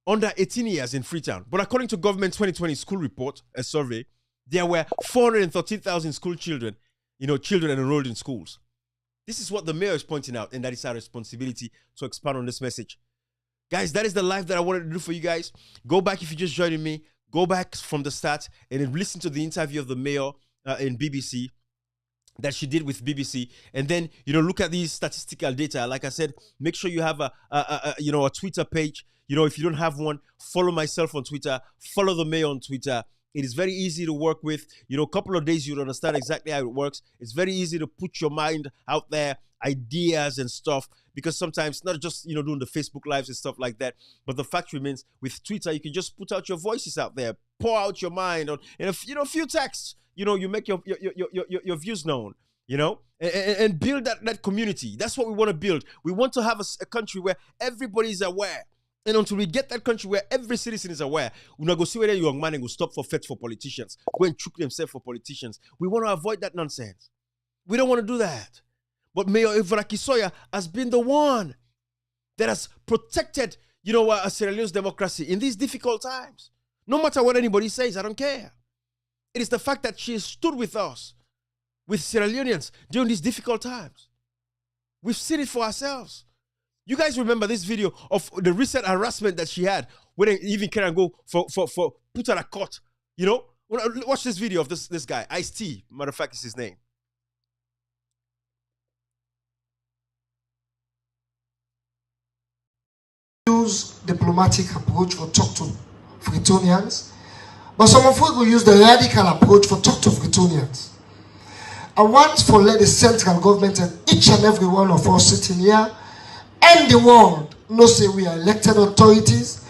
Under 18 years in Freetown. But according to government 2020 school report, a survey, there were 413,000 school children, children enrolled in schools. This is what the mayor is pointing out, and that is our responsibility to expand on this message. Guys, that is the live that I wanted to do for you guys. Go back if you're just joining me. Go back from the start and listen to the interview of the mayor in BBC that she did with BBC. And then, look at these statistical data. Like I said, make sure you have a Twitter page. If you don't have one, follow myself on Twitter. Follow the mayor on Twitter. It is very easy to work with. You know, a couple of days, you'll understand exactly how it works. It's very easy to put your mind out there, ideas and stuff, because sometimes not just, you know, doing the Facebook lives and stuff like that, but the fact remains with Twitter, you can just put out your voices out there, pour out your mind on, in a few texts, you know, you make your views known, you know, and build that community. That's what we want to build. We want to have a country where everybody is aware. And until we get that country where every citizen is aware, we're not going to see whether young man and go stop for feds for politicians, go and choke themselves for politicians. We want to avoid that nonsense. We don't want to do that. But Mayor Aki-Sawyerr has been the one that has protected, you know, Sierra Leone's democracy in these difficult times. No matter what anybody says, I don't care. It is the fact that she has stood with us, with Sierra Leoneans during these difficult times. We've seen it for ourselves. You guys remember this video of the recent harassment that she had when they even can go for put her a court, you know? Watch this video of this guy, Ice-T, matter of fact, is his name. Use diplomatic approach for talk to Freetonians, but some of us will use the radical approach for talk to Freetonians. I want for let the central government and each and every one of us sitting here and the world know say we are elected authorities.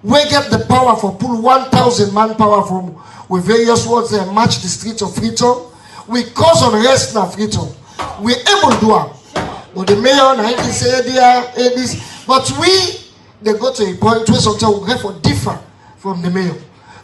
We get the power for pull 1,000 manpower from with various words and match the streets of Freetown. We cause unrest in Freetown. We're able to do it. But the mayor, I can say this, but they go to a point where sometimes we have for differ from the mayor.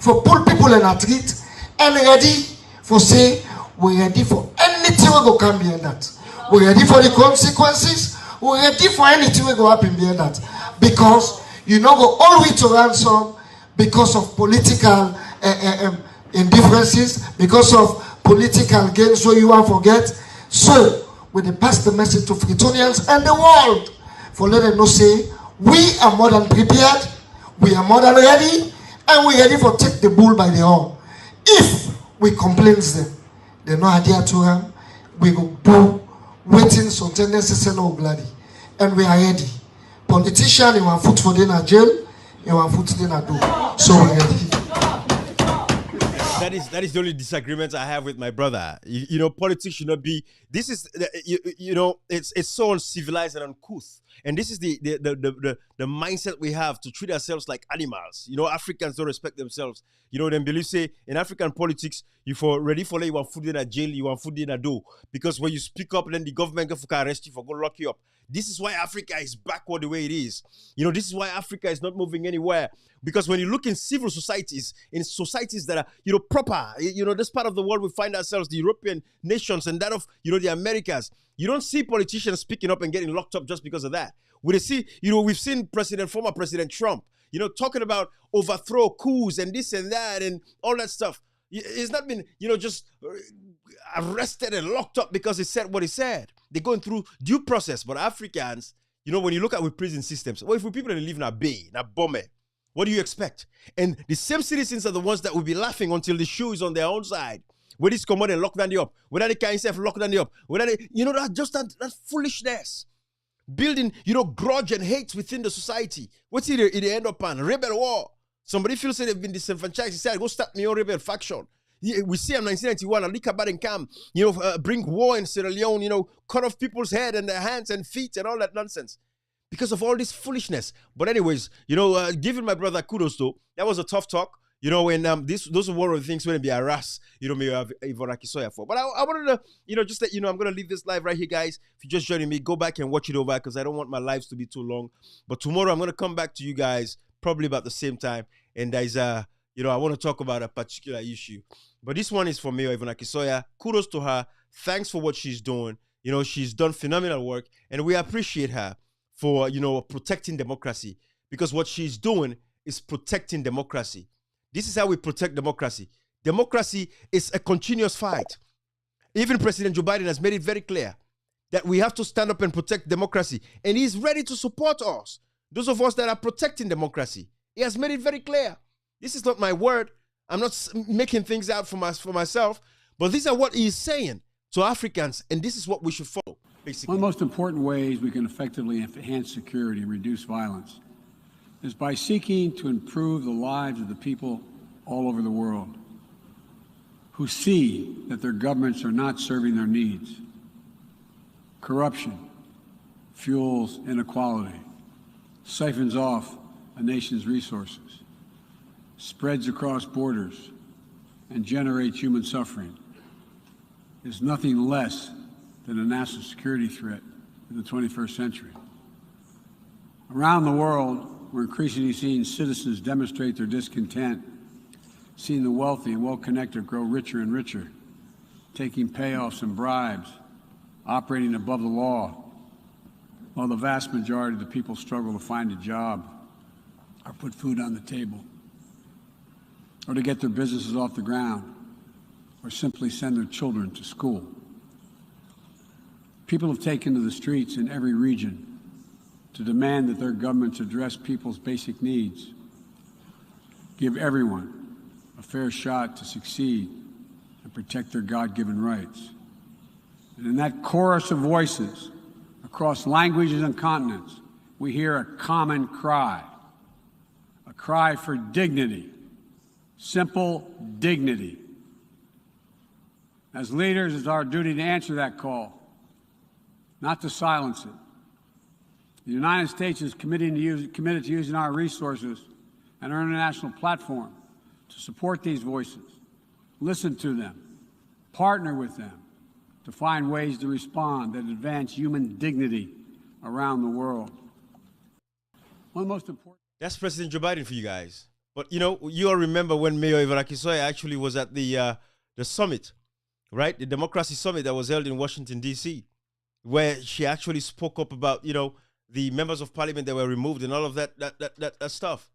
For pull people in a street and ready for say we're ready for anything we go come behind that. We're ready for the consequences. We're ready for anything we go happen behind that. Because you know go all the way to ransom because of political indifferences, because of political gains where you want to forget. So we pass the message to Freetonians and the world for let them know say we are more than prepared, we are more than ready, and we're ready for take the bull by the horn. If we complain them, they no idea to them, we go do waiting something necessary or bloody. And we are ready. Politician, you want foot for dinner jail, you want foot for dinner do. So we're ready. That is the only disagreement I have with my brother. You know, politics should not be. This is you know, it's so uncivilized and uncouth. And this is the mindset we have to treat ourselves like animals. You know, Africans don't respect themselves. You know, them believe say in African politics, you for ready for you want food in a jail, you want food in a door. Because when you speak up, then the government can arrest you for go lock you up. This is why Africa is backward the way it is. You know, this is why Africa is not moving anywhere. Because when you look in civil societies, in societies that are, you know, proper, you know, this part of the world we find ourselves, the European nations and that of, you know, the Americas, you don't see politicians speaking up and getting locked up just because of that. We see, you know, we've seen former President Trump, you know, talking about overthrow coups and this and that and all that stuff. He's not been, you know, just arrested and locked up because he said what he said. They're going through due process. But Africans, you know, when you look at with prison systems, well, if we people that live in a bay, in a bombe, what do you expect? And the same citizens are the ones that will be laughing until the shoe is on their own side. Whether it's come out and lock down the up, whether they can himself lock down the up, whether they, you know, that foolishness. Building, you know, grudge and hate within the society. What's it end up on? Rebel war. Somebody feels that they've been disenfranchised. He said, go start me own rebel faction. We see him 1991, Ali Kabarin Kam, you know, bring war in Sierra Leone, you know, cut off people's head and their hands and feet and all that nonsense. Because of all this foolishness. But anyways, you know, giving my brother kudos though, that was a tough talk. You know, when those are one of the things when be harassed, you know, may have Aki-Sawyerr for. But I wanted to, you know, just that, you know, I'm going to leave this live right here, guys. If you're just joining me, go back and watch it over because I don't want my lives to be too long. But tomorrow I'm going to come back to you guys probably about the same time. And there's you know, I want to talk about a particular issue. But this one is for Mayor Aki-Sawyerr. Kudos to her. Thanks for what she's doing. You know, she's done phenomenal work. And we appreciate her for, you know, protecting democracy. Because what she's doing is protecting democracy. This is how we protect democracy. Democracy is a continuous fight. Even President Joe Biden has made it very clear that we have to stand up and protect democracy. And he's ready to support us. Those of us that are protecting democracy. He has made it very clear. This is not my word. I'm not making things out for myself. But these are what he's saying to Africans. And this is what we should follow, basically. One of the most important ways we can effectively enhance security and reduce violence is by seeking to improve the lives of the people all over the world. who see that their governments are not serving their needs. Corruption fuels inequality, siphons off a nation's resources, spreads across borders, and generates human suffering, is nothing less than a national security threat in the 21st century. Around the world, we're increasingly seeing citizens demonstrate their discontent, seeing the wealthy and well-connected grow richer and richer, taking payoffs and bribes, operating above the law, while the vast majority of the people struggle to find a job or put food on the table, or to get their businesses off the ground, or simply send their children to school. People have taken to the streets in every region to demand that their governments address people's basic needs, give everyone a fair shot to succeed, and protect their God-given rights. And in that chorus of voices across languages and continents, we hear a common cry, a cry for dignity, simple dignity. As leaders, it's our duty to answer that call, not to silence it. The United States is committed to using our resources and our international platform to support these voices, listen to them, partner with them to find ways to respond that advance human dignity around the world. One of the most important. That's President Joe Biden for you guys. But you know, you all remember when Mayor Aki-Sawyerr actually was at the summit, right? The democracy summit that was held in Washington, D.C., where she actually spoke up about, you know, the members of parliament that were removed and all of that stuff.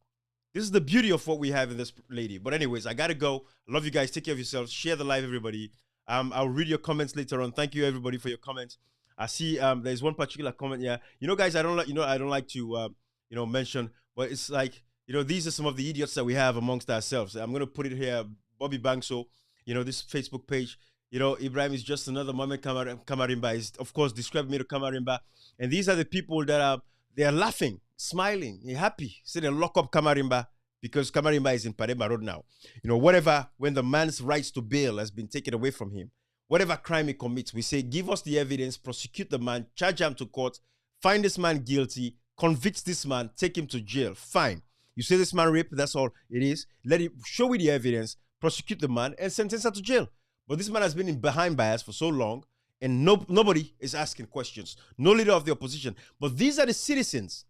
This is the beauty of what we have in this lady. But anyways, I got to go. I love you guys. Take care of yourselves. Share the live, everybody. I'll read your comments later on. Thank you, everybody, for your comments. I see there's one particular comment here. You know, guys, I don't like to, mention, but it's like, you know, these are some of the idiots that we have amongst ourselves. I'm going to put it here. Bobby Bangso, you know, this Facebook page. You know, Ibrahim is just another Mohammed Kamarimba. Is of course described me to Kamarimba. And these are the people that they are laughing, smiling, happy. Say they lock up Kamarimba because Kamarimba is in Parema Road now. You know, whatever, when the man's rights to bail has been taken away from him, whatever crime he commits, we say, give us the evidence, prosecute the man, charge him to court, find this man guilty, convict this man, take him to jail. Fine. You say this man raped, that's all it is. Let it show me the evidence, prosecute the man, and sentence her to jail. But this man has been behind bars for so long, and nobody is asking questions. No leader of the opposition. But these are the citizens.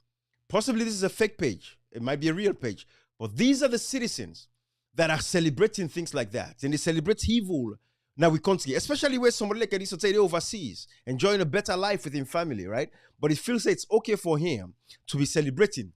Possibly this is a fake page. It might be a real page. But these are the citizens that are celebrating things like that. And they celebrate evil. Now we continue, especially where somebody like Edi Sotere overseas, enjoying a better life with his family, right? But it feels like it's okay for him to be celebrating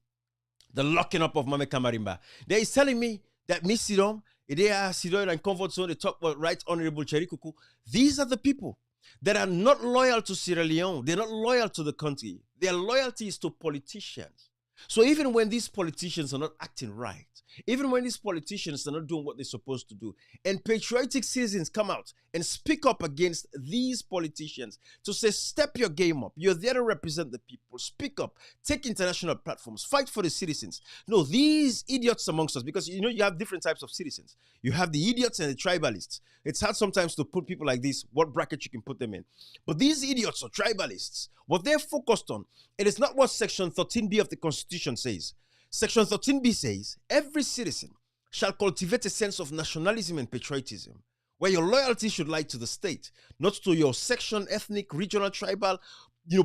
the locking up of Mohammed Kamarimba. They is telling me that Miss Sidon, Idea Sidon and Comfort Zone, they talk about Right Honorable Cherikuku. These are the people that are not loyal to Sierra Leone. They're not loyal to the country. Their loyalty is to politicians. So even when these politicians are not acting right, even when these politicians are not doing what they're supposed to do, and patriotic citizens come out and speak up against these politicians to say, step your game up. You're there to represent the people. Speak up. Take international platforms. Fight for the citizens. No, these idiots amongst us, because, you know, you have different types of citizens. You have the idiots and the tribalists. It's hard sometimes to put people like this, what bracket you can put them in. But these idiots or tribalists, what they're focused on, it is not what Section 13B of the Constitution says. Section 13B says, every citizen shall cultivate a sense of nationalism and patriotism, where your loyalty should lie to the state, not to your section, ethnic, regional, tribal,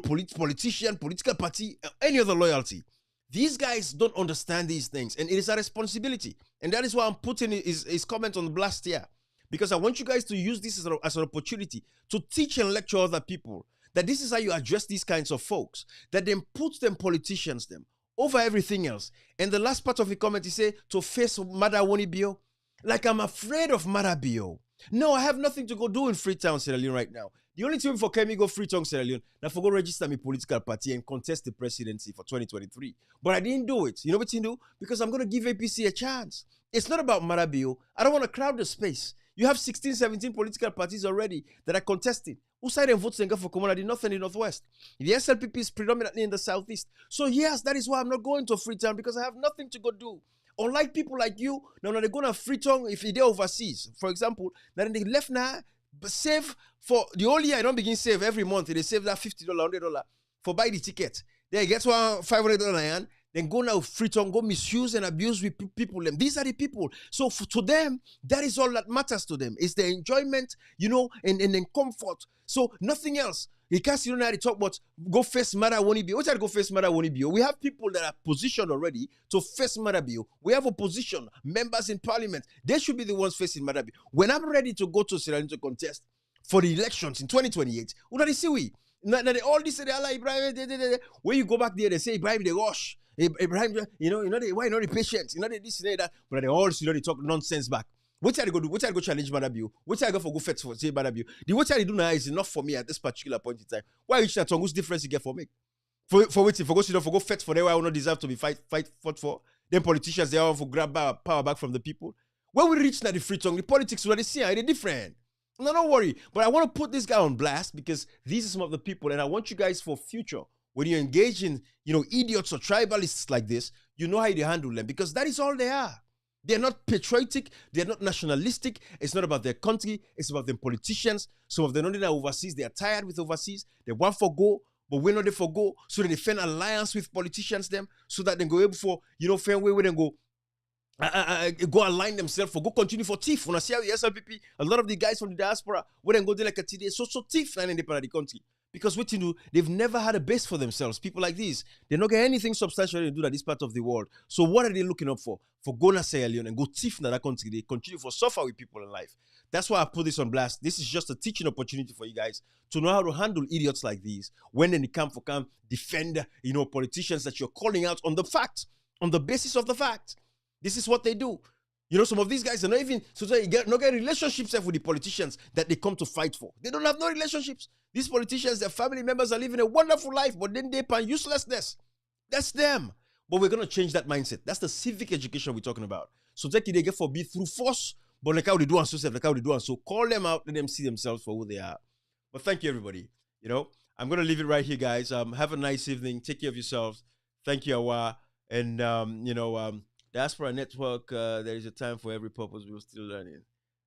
politician, political party, any other loyalty. These guys don't understand these things, and it is a responsibility. And that is why I'm putting his comment on blast here, because I want you guys to use this as an opportunity to teach and lecture other people that this is how you address these kinds of folks, that then put them politicians them over everything else. And the last part of the comment, he said, to face Mada Woni Bio. Like, I'm afraid of Mada Bio. No, I have nothing to go do in Freetown, Sierra Leone right now. The only thing for Kemi go Freetown, Sierra Leone, now for go register my political party and contest the presidency for 2023. But I didn't do it. You know what you do? Because I'm going to give APC a chance. It's not about Mada Bio. I don't want to crowd the space. You have 16, 17 political parties already that are contesting. Who side and votes and go for Komona, the north and the northwest? The SLPP is predominantly in the southeast. So yes, that is why I'm not going to Freetown, because I have nothing to go do. Unlike people like you, now they go to Freetown if they're overseas. For example, now they left now, save for the whole year. I don't begin save every month. They save that $50, $100 for buy the ticket. They get one $500 then go now Freetown, go misuse and abuse with people. These are the people. So to them, that is all that matters to them. It's the enjoyment, and then comfort. So nothing else. You can't sit down there and talk about go face matter won't be. What go face matter won't be? We have people that are positioned already to face matter bill. We have opposition, members in parliament. They should be the ones facing matter bill. When I'm ready to go to Sierra Leone to contest for the elections in 2028, what do they see we? Now they all this, they are like, Ibrahim, when you go back there, they say, Ibrahim, they rush. Ibrahim, why not the patience? This, that. But they all, they talk nonsense back. What I go do? What I go challenge Madabiu? What I go for go fight for say Madabiu? The what I do now is enough for me at this particular point in time. Why you that whose difference you get for me? For waiting for go sit down for go fight for them why I will not deserve to be fought for. Then politicians they all for grab power back from the people. When we reach now the free tongue, the politics already see they're different. No, don't worry. But I want to put this guy on blast because these are some of the people, and I want you guys for future when you engage in idiots or tribalists like this, you know how you handle them because that is all they are. They're not patriotic. They're not nationalistic. It's not about their country. It's about them politicians. Some of them are overseas. They are tired with overseas. They want for go, but we're not there for go. So they defend alliance with politicians them so that they go able for, fair way where they go align themselves for go continue for thief. When I see how the SLPP, a lot of the guys from the diaspora, when they go there like a TD, so thief and independent of the country. Because what you do, they've never had a base for themselves. People like these, they don't get anything substantial to do at this part of the world. So what are they looking up for? For go to Sierra Leone and go thief in that country. They continue for suffer with people in life. That's why I put this on blast. This is just a teaching opportunity for you guys to know how to handle idiots like these when they come defend, politicians that you're calling out on the fact, on the basis of the fact. This is what they do. Some of these guys are not even, not get relationships with the politicians that they come to fight for. They don't have no relationships. These politicians, their family members are living a wonderful life, but then they pan uselessness. That's them. But we're going to change that mindset. That's the civic education we're talking about. So take it, they get forbid through force, but like how they do and so, like how they do and so. Call them out, let them see themselves for who they are. But thank you, everybody. I'm going to leave it right here, guys. Have a nice evening. Take care of yourselves. Thank you, Awa. And, Diaspora Network, there is a time for every purpose. We're still learning.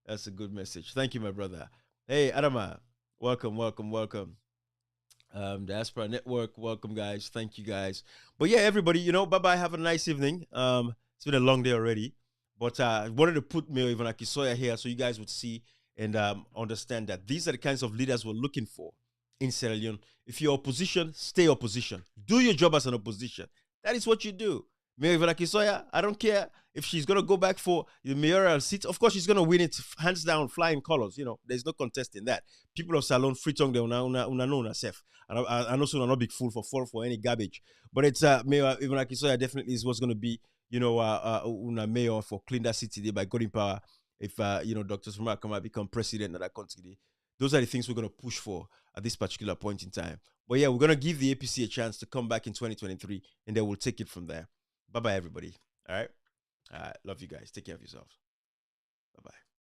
That's a good message. Thank you, my brother. Hey, Adama. Welcome. Diaspora Network, welcome, guys. Thank you, guys. But yeah, everybody, bye-bye. Have a nice evening. It's been a long day already. But I wanted to put me even Aki-Sawyerr here so you guys would see and understand that these are the kinds of leaders we're looking for in Sierra Leone. If you're opposition, stay opposition. Do your job as an opposition. That is what you do. Mayor Aki-Sawyerr, I don't care if she's going to go back for the mayoral seat. Of course, she's going to win it hands down, flying colors. There's no contest in that. People of Salon, Freetown, they know herself. I know so I'm not big fool for any garbage. But it's Mayor Aki-Sawyerr definitely is what's going to be, una mayor for clean that city by God in power. If, Dr. Sumar come become president of that country. Those are the things we're going to push for at this particular point in time. But yeah, we're going to give the APC a chance to come back in 2023, and then we'll take it from there. Bye-bye, everybody. All right? Love you guys. Take care of yourselves. Bye-bye.